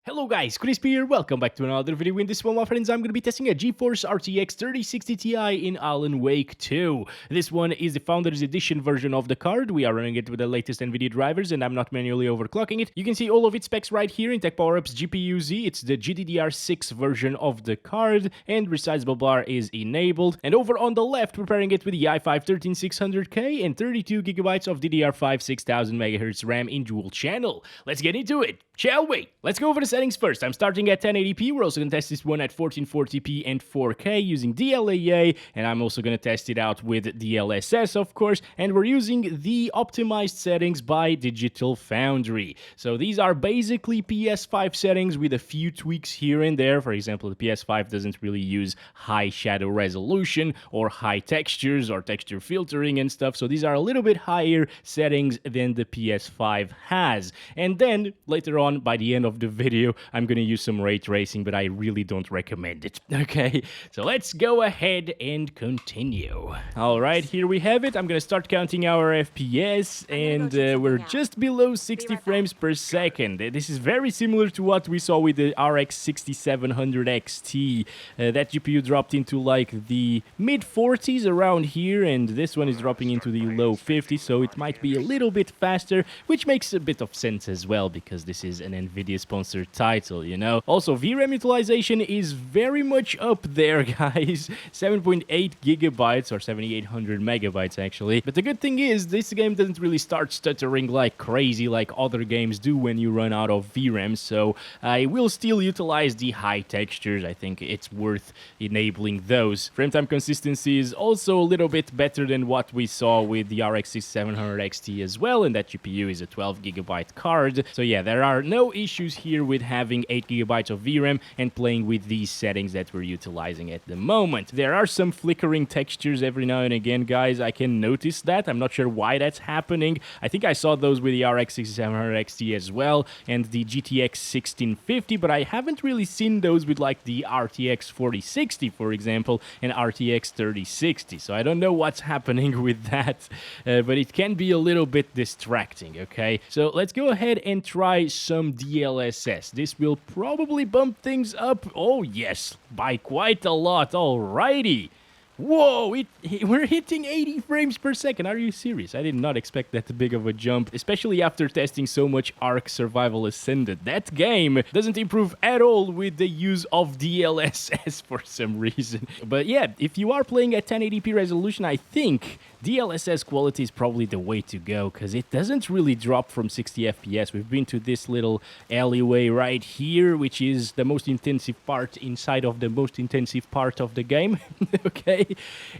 Hello guys, Crispy here, welcome back to another video. In this one, my friends, I'm going to be testing a GeForce RTX 3060 Ti in Alan Wake 2. This one is the Founders Edition version of the card. We are running it with the latest Nvidia drivers and I'm not manually overclocking it. You can see all of its specs right here in Tech Power Ups GPU-Z. It's the GDDR6 version of the card and resizable bar is enabled. And over on the left, we're pairing it with the i5 13600K and 32GB of DDR5 6000MHz RAM in dual channel. Let's get into it, shall we? Let's go over the settings first. I'm starting at 1080p. We're also going to test this one at 1440p and 4K using DLAA, and I'm also going to test it out with DLSS, of course, and we're using the optimized settings by Digital Foundry. So these are basically PS5 settings with a few tweaks here and there. For example, the PS5 doesn't really use high shadow resolution or high textures or texture filtering and stuff, so these are a little bit higher settings than the PS5 has. And then later on, by the end of the video, I'm gonna use some ray tracing, but I really don't recommend it. Okay, so let's go ahead and continue. All right, here we have it. I'm gonna start counting our FPS, and we're just below 60 frames per second. This is very similar to what we saw with the RX 6700 XT. That GPU dropped into like the mid 40s around here, and this one is dropping into the low 50s, so it might be a little bit faster, which makes a bit of sense as well because this is an Nvidia sponsored title, you know. Also, VRAM utilization is very much up there, guys. 7.8 gigabytes or 7800 megabytes actually. But the good thing is this game doesn't really start stuttering like crazy like other games do when you run out of VRAM, so I will still utilize the high textures. I think it's worth enabling those. Frame time consistency is also a little bit better than what we saw with the RX 6700 XT as well, and that GPU is a 12 gigabyte card. So yeah, there are no issues here with having 8 gigabytes of VRAM and playing with these settings that we're utilizing at the moment. There are some flickering textures every now and again, guys. I can notice that. I'm not sure why that's happening. I think I saw those with the RX 6700 XT as well and the GTX 1650, but I haven't really seen those with like the RTX 4060, for example, and RTX 3060. So I don't know what's happening with that, but it can be a little bit distracting, okay? So let's go ahead and try some DLSS. This will probably bump things up, oh yes, by quite a lot. Alrighty. Whoa, we're hitting 80 frames per second. Are you serious? I did not expect that big of a jump, especially after testing so much Ark Survival Ascended. That game doesn't improve at all with the use of DLSS for some reason. But yeah, if you are playing at 1080p resolution, I think DLSS quality is probably the way to go because it doesn't really drop from 60 FPS. We've been to this little alleyway right here, which is the most intensive part inside of the most intensive part of the game. Okay.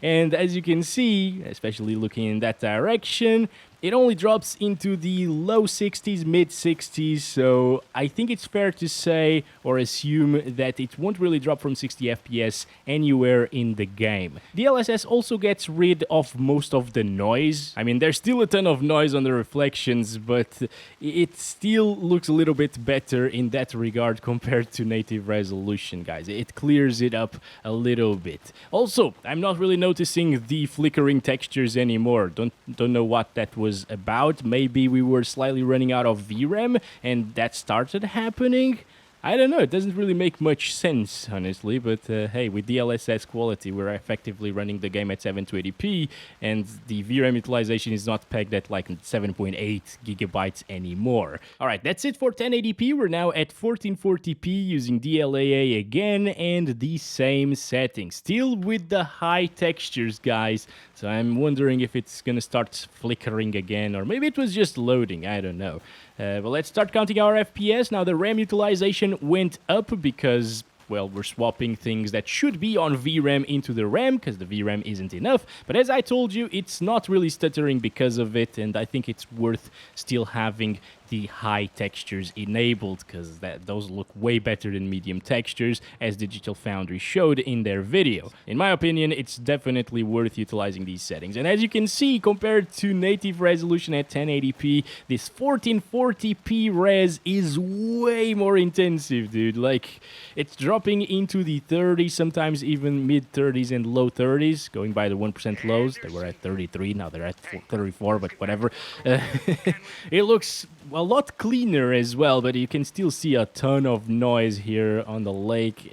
And as you can see, especially looking in that direction, it only drops into the low 60s, mid 60s, so I think it's fair to say or assume that it won't really drop from 60 FPS anywhere in the game. DLSS also gets rid of most of the noise. I mean, there's still a ton of noise on the reflections, but it still looks a little bit better in that regard compared to native resolution, guys. It clears it up a little bit. Also, I'm not really noticing the flickering textures anymore. Don't know what that was about. Maybe we were slightly running out of VRAM and that started happening. I don't know, it doesn't really make much sense, honestly, but hey, with DLSS quality, we're effectively running the game at 720p, and the VRAM utilization is not pegged at like 7.8 gigabytes anymore. Alright, that's it for 1080p. We're now at 1440p using DLAA again, and the same settings. Still with the high textures, guys, so I'm wondering if it's gonna start flickering again, or maybe it was just loading, I don't know. But let's start counting our FPS. Now the RAM utilization went up because, well, we're swapping things that should be on VRAM into the RAM because the VRAM isn't enough. But as I told you, it's not really stuttering because of it, and I think it's worth still having the high textures enabled because those look way better than medium textures, as Digital Foundry showed in their video. In my opinion, it's definitely worth utilizing these settings. And as you can see, compared to native resolution at 1080p, this 1440p res is way more intensive, dude. Like, it's dropping into the 30s, sometimes even mid 30s and low 30s, going by the 1% lows. They were at 33, now they're at 34, but whatever. It looks a lot cleaner as well, but you can still see a ton of noise here on the lake.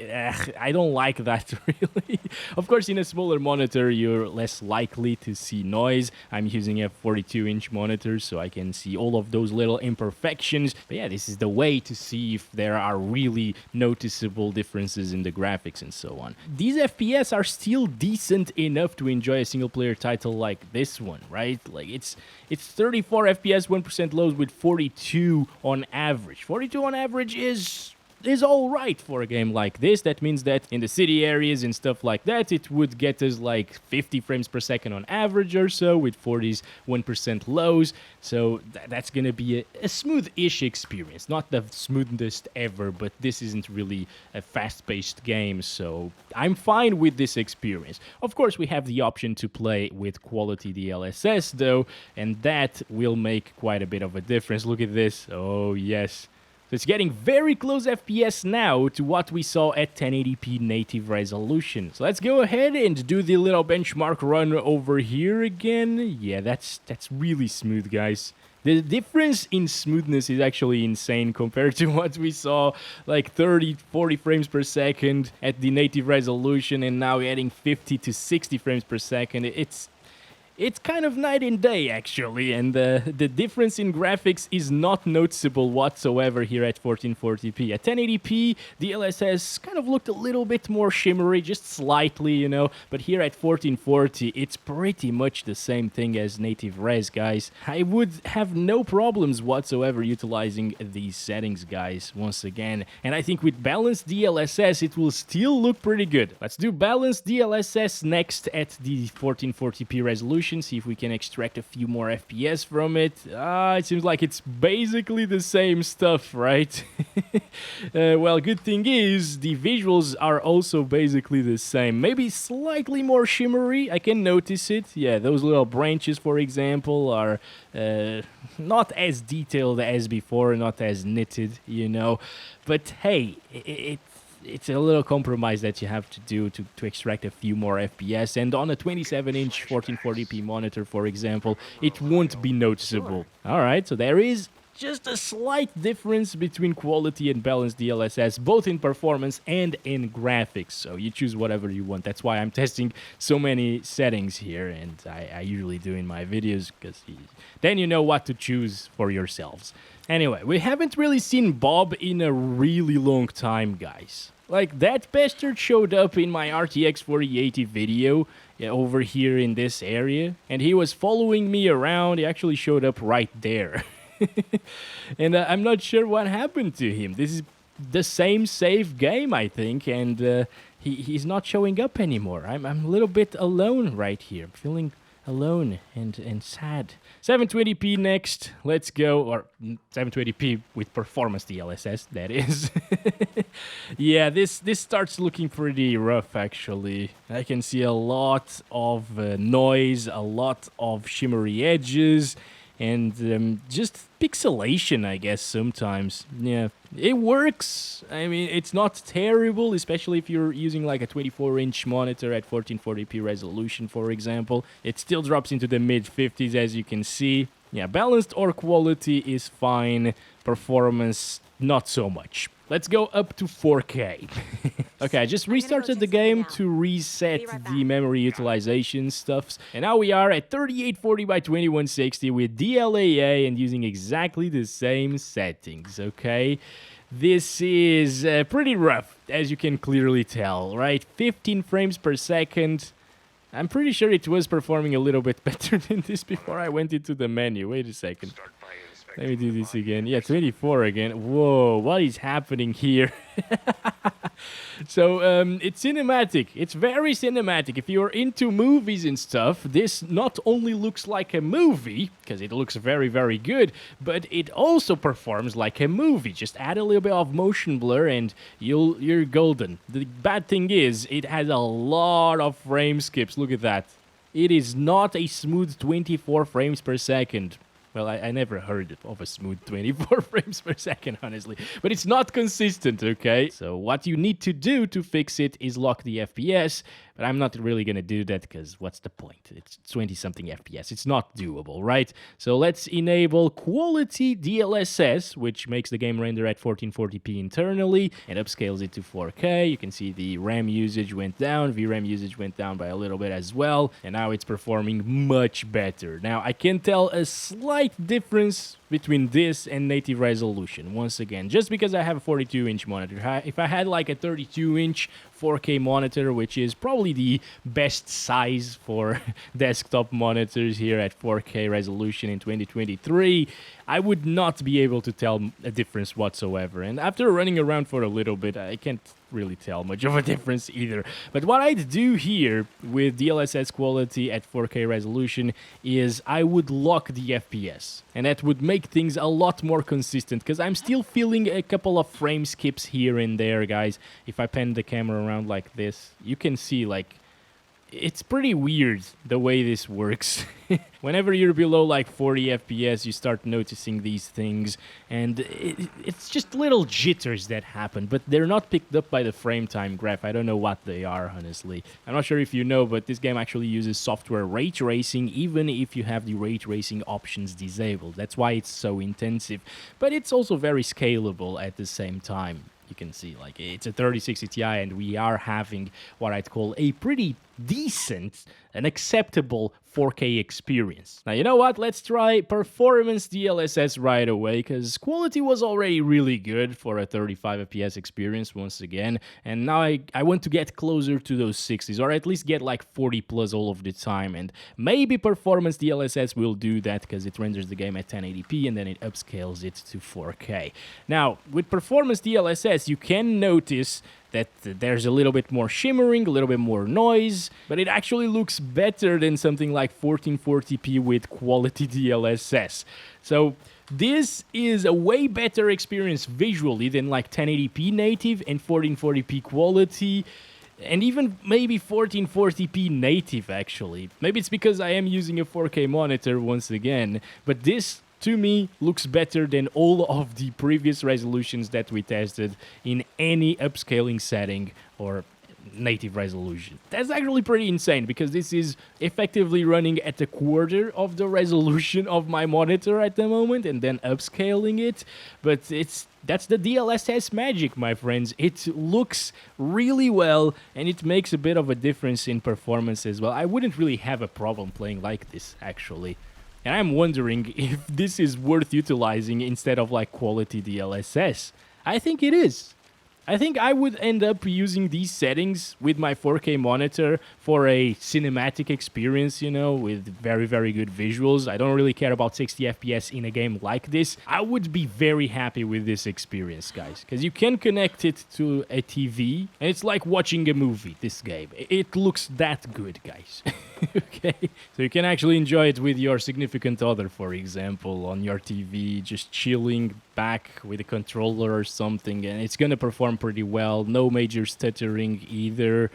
I don't like that really. Of course, in a smaller monitor, you're less likely to see noise. I'm using a 42-inch monitor, so I can see all of those little imperfections. But yeah, this is the way to see if there are really noticeable differences in the graphics and so on. These FPS are still decent enough to enjoy a single-player title like this one, right? Like it's 34 FPS, 1% lows with 42 on average. 42 on average is all right for a game like this. That means that in the city areas and stuff like that, it would get us like 50 frames per second on average or so with 40s, 1% lows. So that's going to be a smooth-ish experience. Not the smoothest ever, but this isn't really a fast-paced game, so I'm fine with this experience. Of course, we have the option to play with quality DLSS though, and that will make quite a bit of a difference. Look at this. Oh, yes. So it's getting very close FPS now to what we saw at 1080p native resolution. So let's go ahead and do the little benchmark run over here again. Yeah, that's really smooth, guys. The difference in smoothness is actually insane compared to what we saw, like 30, 40 frames per second at the native resolution, and now adding 50 to 60 frames per second. It's kind of night and day, actually, and the difference in graphics is not noticeable whatsoever here at 1440p. At 1080p, the DLSS kind of looked a little bit more shimmery, just slightly, you know, but here at 1440, it's pretty much the same thing as native res, guys. I would have no problems whatsoever utilizing these settings, guys, once again, and I think with balanced DLSS, it will still look pretty good. Let's do balanced DLSS next at the 1440p resolution. See if we can extract a few more FPS from it. It seems like it's basically the same stuff, right? Well, good thing is the visuals are also basically the same. Maybe slightly more shimmery. I can notice it. Yeah, those little branches, for example, are not as detailed as before, not as knitted, you know. But hey, it's a little compromise that you have to do to extract a few more FPS, and on a 27-inch 1440p monitor, for example, it won't be noticeable. Alright, so there is just a slight difference between quality and balanced DLSS, both in performance and in graphics, so you choose whatever you want. That's why I'm testing so many settings here, and I usually do in my videos, because then you know what to choose for yourselves. Anyway, we haven't really seen Bob in a really long time, guys. Like, that bastard showed up in my RTX 4080 video over here in this area, and he was following me around. He actually showed up right there. And I'm not sure what happened to him. This is the same save game, I think, and he's not showing up anymore. I'm a little bit alone right here. I'm feeling alone and sad. 720p next. Let's go. Or 720p with performance DLSS, that is. Yeah, this starts looking pretty rough, actually. I can see a lot of noise, a lot of shimmery edges, and just pixelation, I guess, sometimes. Yeah, it works. I mean, it's not terrible, especially if you're using like a 24-inch monitor at 1440p resolution, for example. It still drops into the mid-50s, as you can see. Yeah, balanced or quality is fine. Performance, not so much. Let's go up to 4K. Okay, I just restarted the game to reset the memory utilization stuffs. And now we are at 3840 by 2160 with DLAA and using exactly the same settings, okay? This is pretty rough, as you can clearly tell, right? 15 frames per second. I'm pretty sure it was performing a little bit better than this before I went into the menu. Wait a second. Let me do this again. Yeah, 24 again. Whoa, what is happening here? So, it's cinematic. It's very cinematic. If you're into movies and stuff, this not only looks like a movie, because it looks very, very good, but it also performs like a movie. Just add a little bit of motion blur and you're golden. The bad thing is, it has a lot of frame skips. Look at that. It is not a smooth 24 frames per second. Well, I never heard of a smooth 24 frames per second, honestly. But it's not consistent, okay? So what you need to do to fix it is lock the FPS, but I'm not really gonna do that because what's the point? It's 20-something FPS. It's not doable, right? So let's enable quality DLSS, which makes the game render at 1440p internally and upscales it to 4K. You can see the RAM usage went down, VRAM usage went down by a little bit as well, and now it's performing much better. Now I can tell a slight difference between this and native resolution. Once again, just because I have a 42-inch monitor. If I had like a 32-inch 4K monitor, which is probably the best size for desktop monitors here at 4K resolution in 2023, I would not be able to tell a difference whatsoever. And after running around for a little bit, I can't really tell much of a difference either. But what I'd do here with DLSS quality at 4K resolution is I would lock the FPS, and that would make things a lot more consistent, because I'm still feeling a couple of frame skips here and there, guys. If I pan the camera around like this, you can see like it's pretty weird the way this works. Whenever you're below like 40 FPS, you start noticing these things, and it's just little jitters that happen, but they're not picked up by the frame time graph. I don't know what they are, honestly. I'm not sure if you know, but this game actually uses software ray tracing, even if you have the ray tracing options disabled. That's why it's so intensive, but it's also very scalable at the same time. You can see like it's a 3060 Ti, and we are having what I'd call a pretty decent and acceptable 4K experience. Now, you know what? Let's try performance DLSS right away, because quality was already really good for a 35 FPS experience once again, and now I want to get closer to those 60s, or at least get like 40 plus all of the time, and maybe performance DLSS will do that because it renders the game at 1080p and then it upscales it to 4K. Now, with performance DLSS, you can notice that there's a little bit more shimmering, a little bit more noise, but it actually looks better than something like 1440p with quality DLSS. So this is a way better experience visually than like 1080p native and 1440p quality, and even maybe 1440p native actually. Maybe it's because I am using a 4K monitor once again, but this to me looks better than all of the previous resolutions that we tested in any upscaling setting or native resolution. That's actually pretty insane, because this is effectively running at a quarter of the resolution of my monitor at the moment and then upscaling it. But that's the DLSS magic, my friends. It looks really well, and it makes a bit of a difference in performance as well. I wouldn't really have a problem playing like this, actually. And I'm wondering if this is worth utilizing instead of like quality DLSS. I think it is. I think I would end up using these settings with my 4K monitor for a cinematic experience, you know, with very, very good visuals. I don't really care about 60 FPS in a game like this. I would be very happy with this experience, guys, because you can connect it to a TV, and it's like watching a movie, this game. It looks that good, guys. Okay? So you can actually enjoy it with your significant other, for example, on your TV, just chilling back with a controller or something, and it's gonna perform pretty well. No major stuttering either.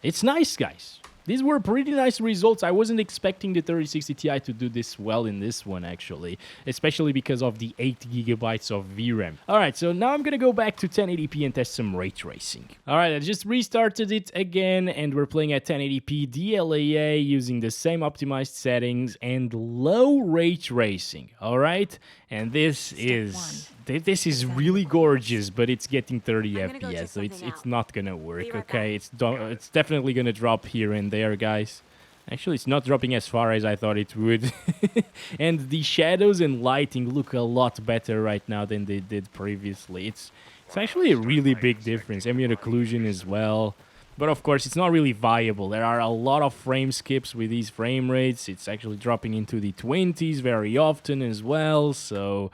It's nice, guys. These were pretty nice results. I wasn't expecting the 3060 Ti to do this well in this one, actually, especially because of the 8 GB of VRAM. All right, so now I'm going to go back to 1080p and test some ray tracing. All right, I just restarted it again, and we're playing at 1080p DLAA using the same optimized settings and low ray tracing. All right, and this is really gorgeous, but it's getting 30 FPS, so it's not gonna work. Okay, it's definitely gonna drop here and there, guys. Actually, it's not dropping as far as I thought it would. And the shadows and lighting look a lot better right now than they did previously. It's actually a really big difference. Ambient occlusion as well. But of course, it's not really viable. There are a lot of frame skips with these frame rates. It's actually dropping into the 20s very often as well, so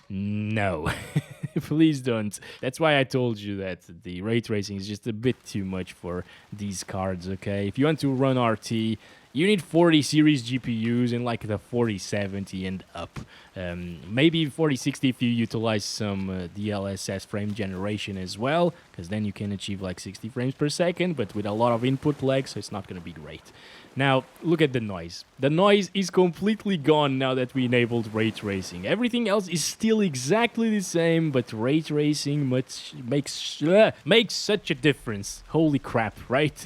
no. Please don't. That's why I told you that the ray tracing is just a bit too much for these cards, okay? If you want to run RT, you need 40 series GPUs and like the 4070 and up. Maybe 4060 if you utilize some DLSS frame generation as well, because then you can achieve like 60 frames per second, but with a lot of input lag, so it's not going to be great. Now, look at the noise. The noise is completely gone now that we enabled ray tracing. Everything else is still exactly the same, but ray tracing makes such a difference. Holy crap, right?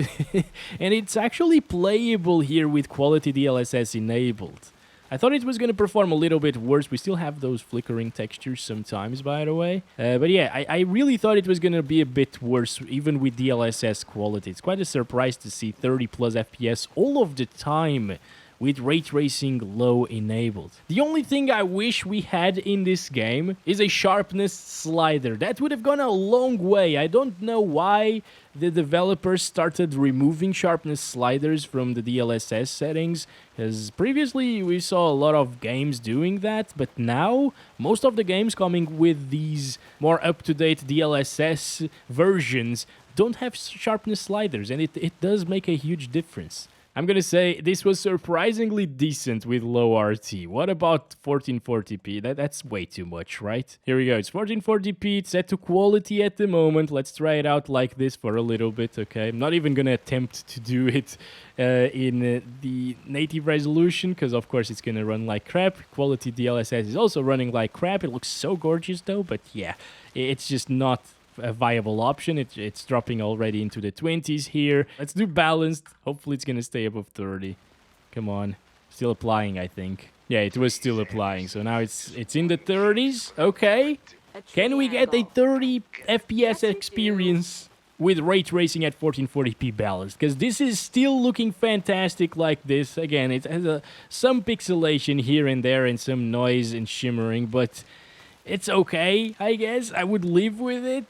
And it's actually playable here with quality DLSS enabled. I thought it was going to perform a little bit worse. We still have those flickering textures sometimes, by the way. But yeah, I really thought it was going to be a bit worse, even with DLSS quality. It's quite a surprise to see 30 plus FPS all of the time with ray tracing low enabled. The only thing I wish we had in this game is a sharpness slider. That would have gone a long way. I don't know why the developers started removing sharpness sliders from the DLSS settings, because previously we saw a lot of games doing that, but now most of the games coming with these more up-to-date DLSS versions don't have sharpness sliders, and it does make a huge difference. I'm gonna say this was surprisingly decent with low RT. What about 1440p? That's way too much, right? Here we go. It's 1440p. It's set to quality at the moment. Let's try it out like this for a little bit, okay? I'm not even gonna attempt to do it in the native resolution, because of course it's gonna run like crap. Quality DLSS is also running like crap. It looks so gorgeous though, but yeah, it's just not a viable option. It's dropping already into the 20s here. Let's do balanced. Hopefully it's gonna stay above 30. Come on. Still applying, I think. Yeah, it was still applying. So now it's in the 30s. Okay. Can we get a 30 FPS experience with ray tracing at 1440p balanced? Because this is still looking fantastic like this. Again, it has some pixelation here and there and some noise and shimmering, but it's okay, I guess. I would live with it.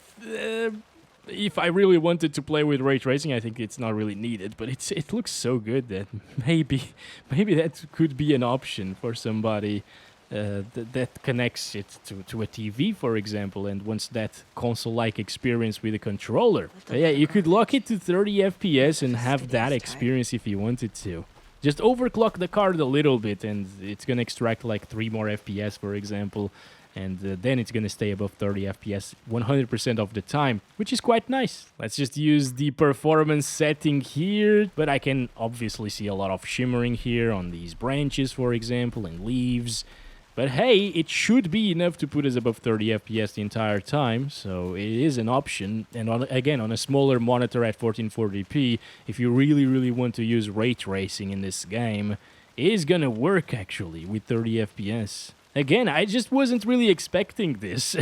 If I really wanted to play with ray tracing, I think it's not really needed, but it looks so good that maybe that could be an option for somebody that connects it to a TV, for example, and wants that console-like experience with a controller. Yeah, you could lock it to 30 FPS and have that experience if you wanted to. Just overclock the card a little bit, and it's gonna extract like 3 more FPS, for example. And then it's going to stay above 30 FPS 100% of the time, which is quite nice. Let's just use the performance setting here, but I can obviously see a lot of shimmering here on these branches, for example, and leaves. But hey, it should be enough to put us above 30 FPS the entire time, so it is an option. And again, on a smaller monitor at 1440p, if you really want to use ray tracing in this game, it is going to work actually with 30 FPS. Again, I just wasn't really expecting this.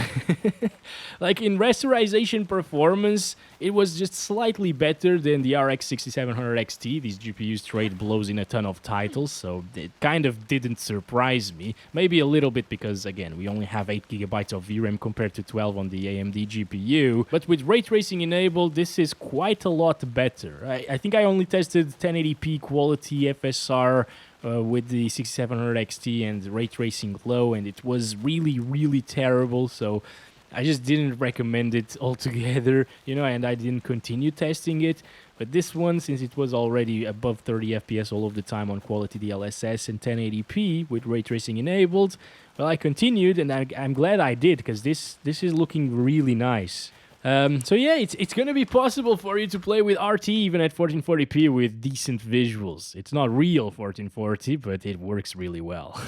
Like in rasterization performance, it was just slightly better than the RX 6700 XT. These GPUs trade blows in a ton of titles, so it kind of didn't surprise me. Maybe a little bit because, again, we only have 8 GB of VRAM compared to 12 on the AMD GPU. But with ray tracing enabled, this is quite a lot better. I think I only tested 1080p quality FSR with the 6700 XT and ray tracing low, and it was really terrible, so I just didn't recommend it altogether, you know, and I didn't continue testing it. But this one, since it was already above 30 FPS all of the time on quality DLSS and 1080p with ray tracing enabled, well, I continued, and I'm glad I did, because this is looking really nice. So yeah, it's gonna be possible for you to play with RT even at 1440p with decent visuals. It's not real 1440, but it works really well.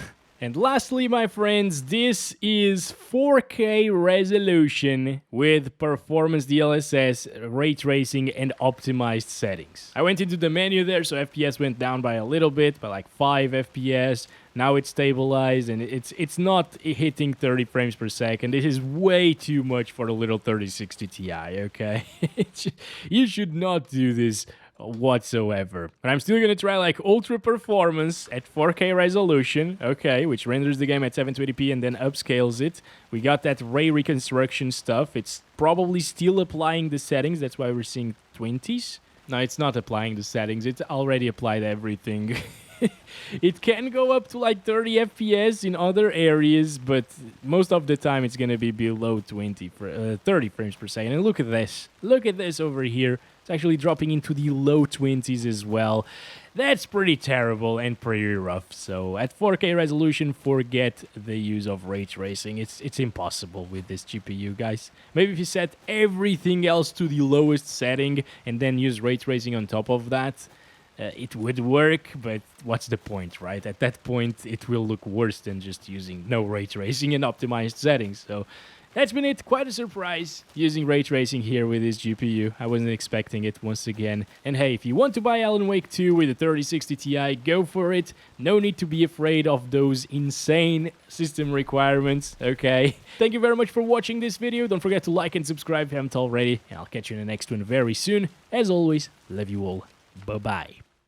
And lastly, my friends, this is 4K resolution with performance DLSS, ray tracing, and optimized settings. I went into the menu there, so FPS went down by a little bit, by like 5 FPS. Now it's stabilized, and it's not hitting 30 frames per second. This is way too much for the little 3060 Ti, okay? You should not do this whatsoever. But I'm still gonna try like ultra performance at 4K resolution, okay, which renders the game at 720p and then upscales it. We got that ray reconstruction stuff. It's probably still applying the settings, that's why we're seeing 20s. No, it's not applying the settings, it's already applied everything. It can go up to like 30 FPS in other areas, but most of the time it's going to be below 30 frames per second. And look at this. Look at this over here. It's actually dropping into the low 20s as well. That's pretty terrible and pretty rough. So at 4K resolution, forget the use of ray tracing. It's impossible with this GPU, guys. Maybe if you set everything else to the lowest setting and then use ray tracing on top of that, it would work, but what's the point, right? At that point, it will look worse than just using no ray tracing and optimized settings. So that's been it. Quite a surprise using ray tracing here with this GPU. I wasn't expecting it once again. And hey, if you want to buy Alan Wake 2 with a 3060 Ti, go for it. No need to be afraid of those insane system requirements, okay? Thank you very much for watching this video. Don't forget to like and subscribe if you haven't already. And I'll catch you in the next one very soon. As always, love you all. Bye-bye.